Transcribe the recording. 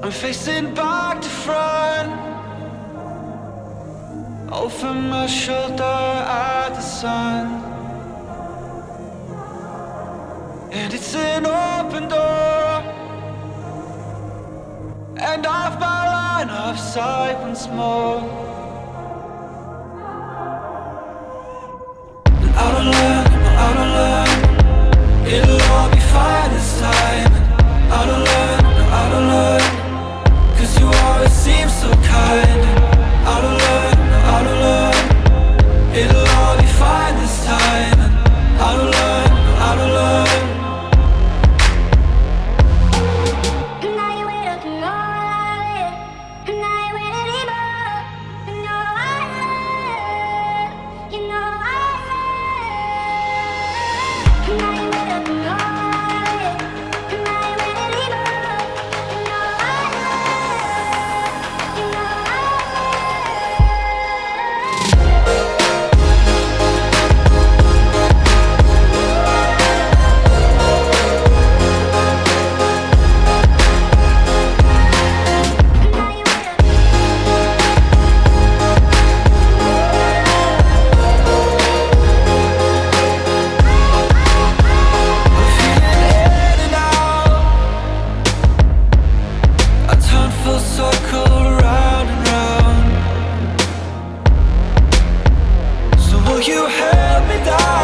I'm facing back to front, over my shoulder at the sun. And it's an open door, and off my line of sight once more. And I don't learn, it'll all be fine this time. I don't learn, 'cause you always seem so kind. I don't learn, it'll all be fine this time. I don't learn. You held me down.